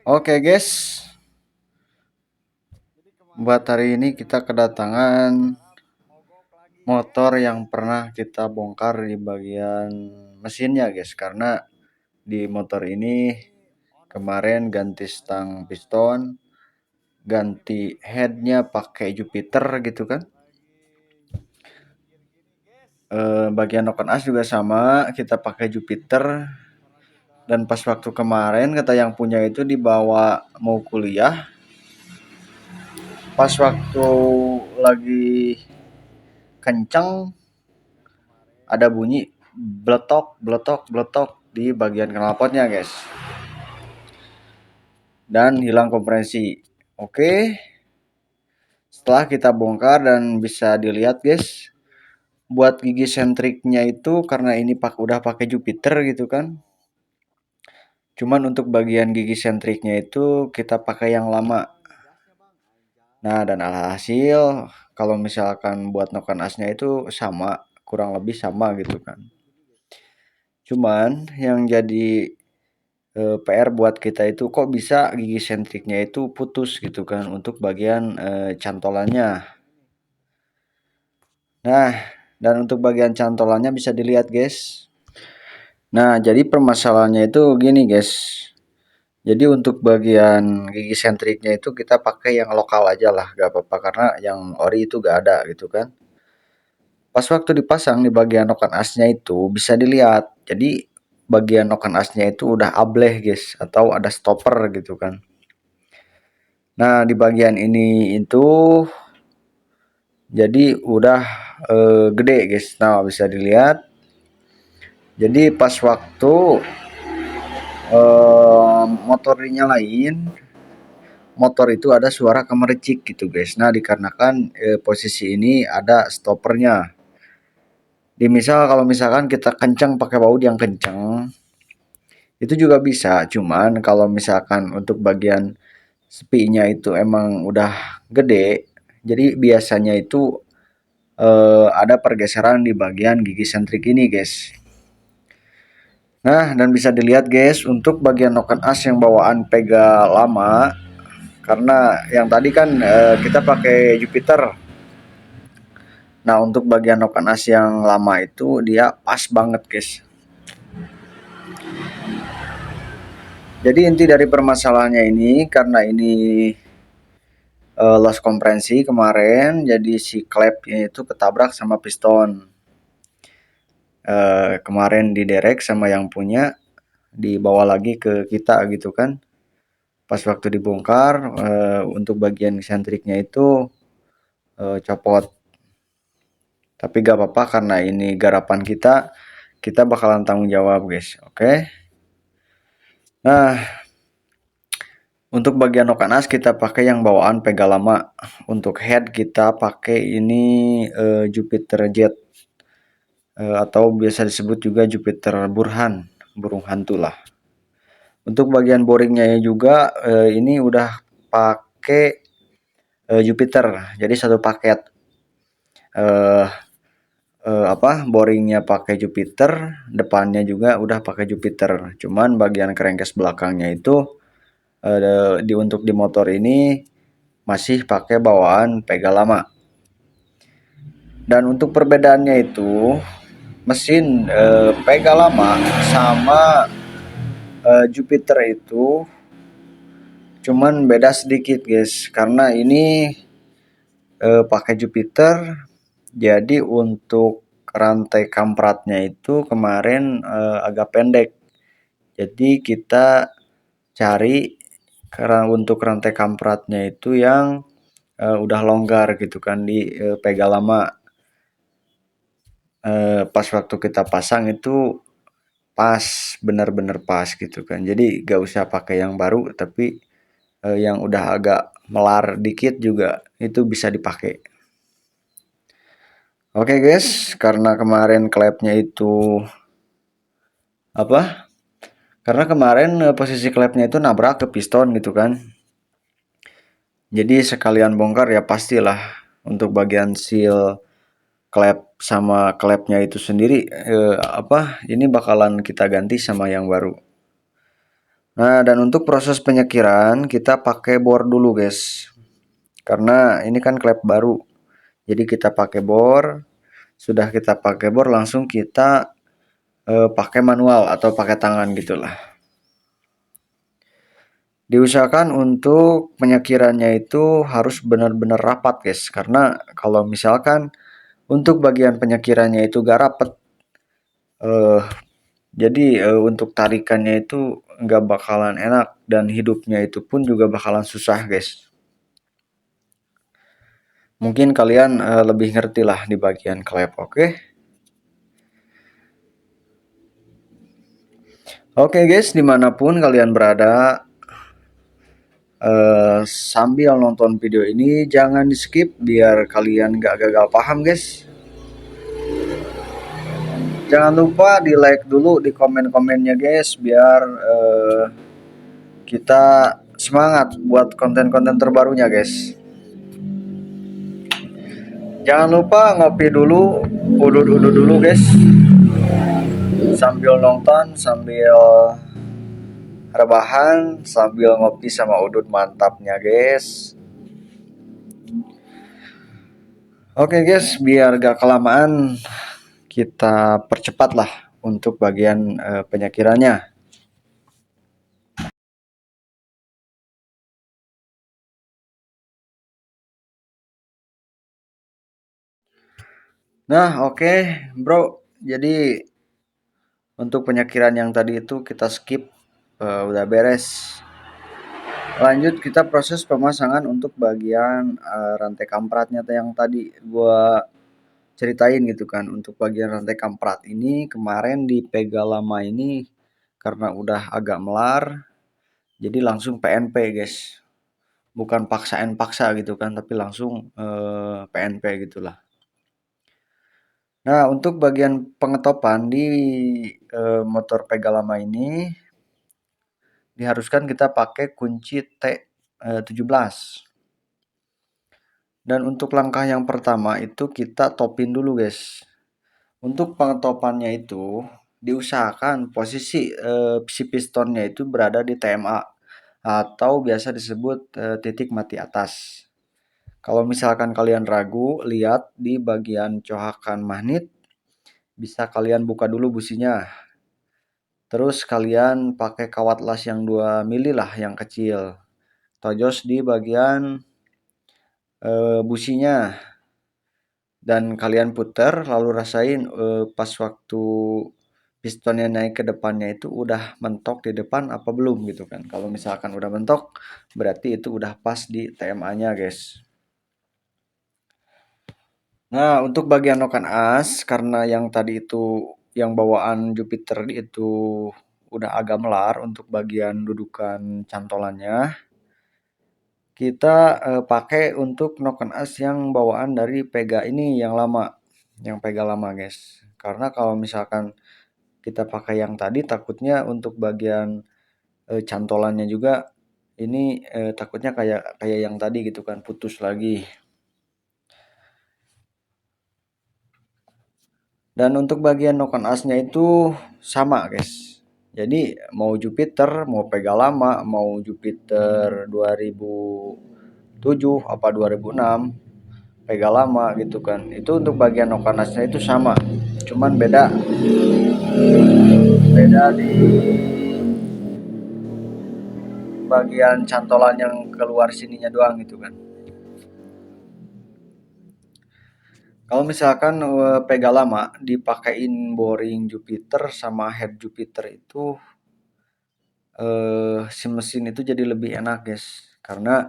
Oke guys, buat hari ini kita kedatangan motor yang pernah kita bongkar di bagian mesinnya guys. Karena di motor ini kemarin ganti stang piston, ganti headnya pakai Jupiter gitu kan. Bagian noken as juga sama, kita pakai Jupiter. Dan pas waktu kemarin kata yang punya itu dibawa mau kuliah, pas waktu lagi kenceng ada bunyi bletok bletok bletok di bagian knalpotnya guys, dan hilang kompresi. Oke, setelah kita bongkar dan bisa dilihat guys, buat gigi sentriknya itu karena ini udah pakai Jupiter gitu kan, cuman untuk bagian gigi sentriknya itu kita pakai yang lama. Nah, dan alhasil kalau misalkan buat noken asnya itu sama, kurang lebih sama gitu kan. Cuman yang jadi PR buat kita itu kok bisa gigi sentriknya itu putus gitu kan untuk bagian cantolannya. Nah, dan untuk bagian cantolannya bisa dilihat guys. Nah, jadi permasalahannya itu gini guys. Jadi untuk bagian gigi sentriknya itu kita pakai yang lokal aja lah, gak apa-apa, karena yang ori itu gak ada gitu kan. Pas waktu dipasang di bagian noken asnya itu bisa dilihat. Jadi bagian noken asnya itu udah ableh guys, atau ada stopper gitu kan. Nah, di bagian ini itu jadi udah gede guys. Nah, bisa dilihat. Jadi pas waktu motor dinyalain, motor itu ada suara kemercik gitu guys. Nah, dikarenakan posisi ini ada stoppernya. Misal kalau misalkan kita kencang pakai baut yang kencang, itu juga bisa. Cuman kalau misalkan untuk bagian sepinya itu emang udah gede, jadi biasanya itu ada pergeseran di bagian gigi sentrik ini guys. Nah, dan bisa dilihat guys untuk bagian noken as yang bawaan Pega lama, karena yang tadi kan kita pakai Jupiter. Nah, untuk bagian noken as yang lama itu dia pas banget guys. Jadi inti dari permasalahannya ini karena ini loss kompresi kemarin, jadi si klepnya itu ketabrak sama piston. Kemarin diderek sama yang punya, dibawa lagi ke kita gitu kan. Pas waktu dibongkar untuk bagian sentriknya itu copot. Tapi gak apa-apa karena ini garapan kita bakalan tanggung jawab guys. Oke. Nah, untuk bagian noken as kita pakai yang bawaan Pega lama. Untuk head kita pakai ini Jupiter Jet, atau biasa disebut juga Jupiter Burhan, burung hantu lah. Untuk bagian boringnya juga ini udah pakai Jupiter, jadi satu paket. Boringnya pakai Jupiter, depannya juga udah pakai Jupiter. Cuman bagian crankcase belakangnya itu untuk di motor ini masih pakai bawaan Pega lama. Dan untuk perbedaannya itu mesin Pega lama sama Jupiter itu cuman beda sedikit guys, karena ini pakai Jupiter, jadi untuk rantai kampratnya itu kemarin agak pendek, jadi kita cari karena untuk rantai kampratnya itu yang udah longgar gitu kan di Pega lama. Pas waktu kita pasang itu pas, bener-bener pas gitu kan, jadi gak usah pakai yang baru, tapi yang udah agak melar dikit juga itu bisa dipakai. Oke guys, karena kemarin klepnya itu karena kemarin posisi klepnya itu nabrak ke piston gitu kan, jadi sekalian bongkar ya pastilah untuk bagian seal klep sama klepnya itu sendiri ini bakalan kita ganti sama yang baru. Nah, dan untuk proses penyekiran kita pakai bor dulu, guys. Karena ini kan klep baru. Jadi kita pakai bor, sudah kita pakai bor langsung kita pakai manual atau pakai tangan gitulah. Diusahakan untuk penyekirannya itu harus benar-benar rapat, guys. Karena kalau misalkan untuk bagian penyekirannya itu gak rapat, eh, jadi untuk tarikannya itu nggak bakalan enak dan hidupnya itu pun juga bakalan susah, guys. Mungkin kalian lebih ngerti lah di bagian klep, oke? Oke guys, dimanapun kalian berada, sambil nonton video ini jangan di skip biar kalian gak gagal paham, guys. Jangan lupa di like dulu di komen-komennya, guys, biar kita semangat buat konten-konten terbarunya, guys. Jangan lupa ngopi dulu, udut-udut dulu, guys. Sambil nonton, sambil rebahan, sambil ngopi sama udut mantapnya, guys. Oke, guys, biar gak kelamaan, kita percepat lah untuk bagian penyakirannya. Nah, oke, bro. Jadi untuk penyakiran yang tadi itu kita skip, udah beres. Lanjut kita proses pemasangan untuk bagian rantai kampratnya yang tadi gua ceritain gitu kan. Untuk bagian rantai kamprat ini kemarin di Pega lama ini karena udah agak melar, jadi langsung PNP, guys. Bukan paksa gitu kan, tapi langsung PNP gitulah. Nah, untuk bagian pengetopan di motor Pega lama ini diharuskan kita pakai kunci T17. Dan untuk langkah yang pertama itu kita topin dulu, guys. Untuk pengetopannya itu diusahakan posisi si pistonnya itu berada di TMA atau biasa disebut titik mati atas. Kalau misalkan kalian ragu, lihat di bagian cohakan magnet, bisa kalian buka dulu businya. Terus kalian pakai kawat las yang 2 mili lah, yang kecil. Tojos di bagian businya. Dan kalian putar, lalu rasain pas waktu pistonnya naik ke depannya itu udah mentok di depan apa belum gitu kan. Kalau misalkan udah mentok, berarti itu udah pas di TMA-nya, guys. Nah, untuk bagian noken as, karena yang tadi itu yang bawaan Jupiter itu udah agak melar untuk bagian dudukan cantolannya, kita pakai untuk noken as yang bawaan dari Pega ini yang lama, yang Pega lama, guys. Karena kalau misalkan kita pakai yang tadi, takutnya untuk bagian cantolannya juga ini takutnya kayak yang tadi gitu kan, putus lagi. Dan untuk bagian noken asnya itu sama, guys. Jadi mau Jupiter, mau Pega lama, mau Jupiter 2007 apa 2006, Pega lama gitu kan. Itu untuk bagian noken asnya itu sama. Cuman beda di bagian cantolan yang keluar sininya doang gitu kan. Kalau misalkan Pega lama dipakein boring Jupiter sama head Jupiter itu si mesin itu jadi lebih enak, guys. Karena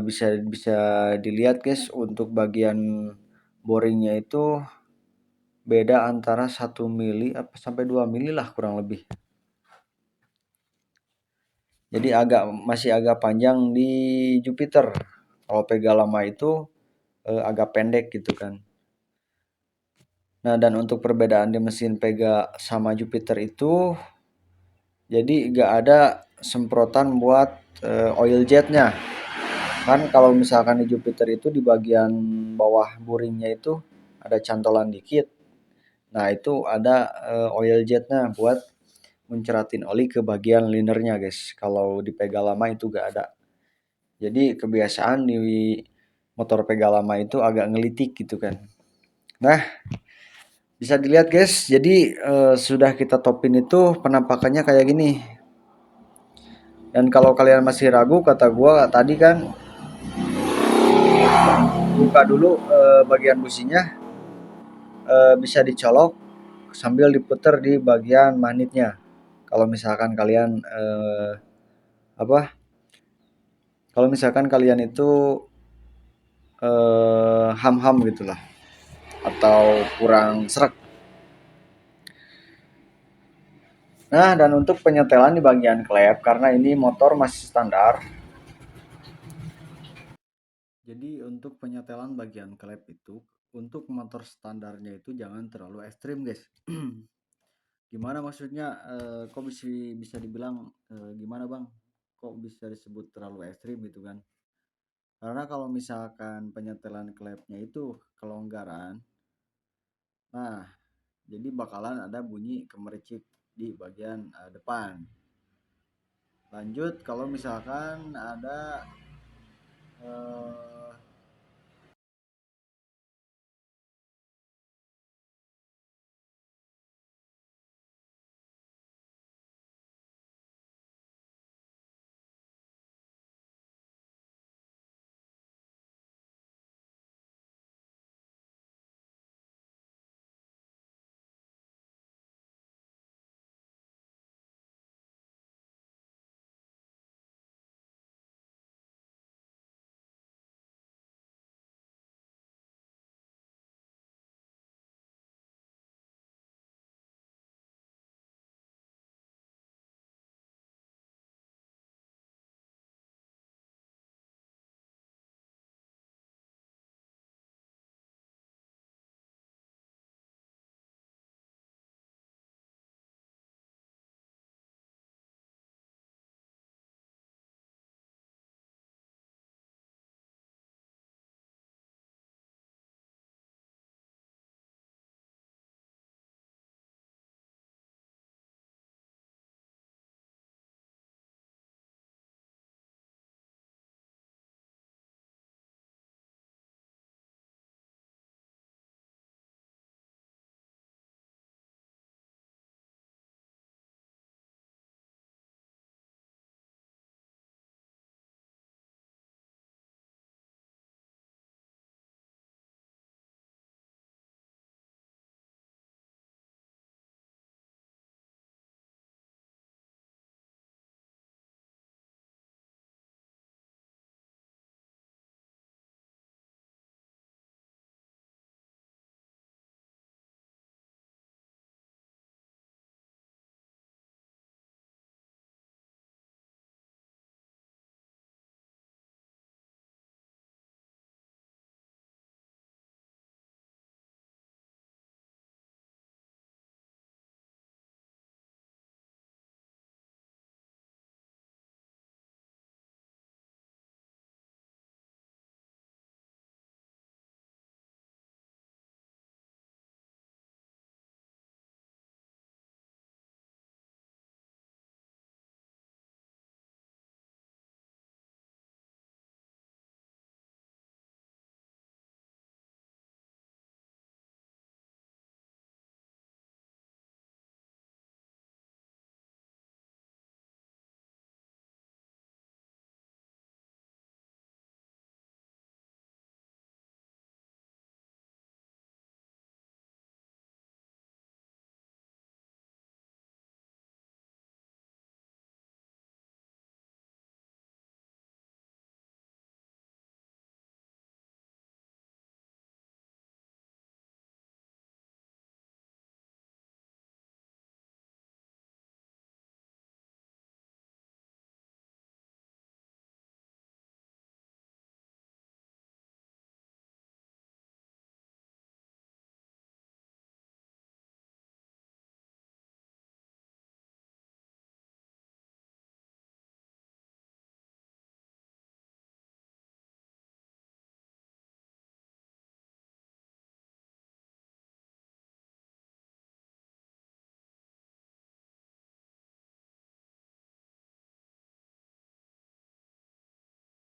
bisa bisa dilihat, guys, untuk bagian boringnya itu beda antara 1 mili apa sampai 2 mili lah kurang lebih. Jadi masih agak panjang di Jupiter. Kalau Pega lama itu agak pendek gitu kan. Nah, dan untuk perbedaan di mesin Pega sama Jupiter itu, jadi gak ada semprotan buat oil jetnya. Kan kalau misalkan di Jupiter itu di bagian bawah buringnya itu ada cantolan dikit. Nah, itu ada oil jetnya buat muncratin oli ke bagian linernya guys. Kalau di Pega lama itu gak ada. Jadi kebiasaan di motor Pega lama itu agak ngelitik gitu kan. Nah, bisa dilihat guys, jadi sudah kita topin itu penampakannya kayak gini. Dan kalau kalian masih ragu, kata gua tadi kan buka dulu bagian businya, bisa dicolok sambil diputer di bagian magnetnya. Kalau misalkan kalian apa? Kalau misalkan kalian itu ham-ham gitulah atau kurang serak. Nah, dan untuk penyetelan di bagian klep karena ini motor masih standar. Jadi untuk penyetelan bagian klep itu untuk motor standarnya itu jangan terlalu ekstrim, guys. Gimana maksudnya? Kok bisa dibilang gimana bang? Kok bisa disebut terlalu ekstrim gitu kan? Karena kalau misalkan penyetelan klepnya itu kelonggaran, nah jadi bakalan ada bunyi kemericik di bagian depan. Lanjut kalau misalkan ada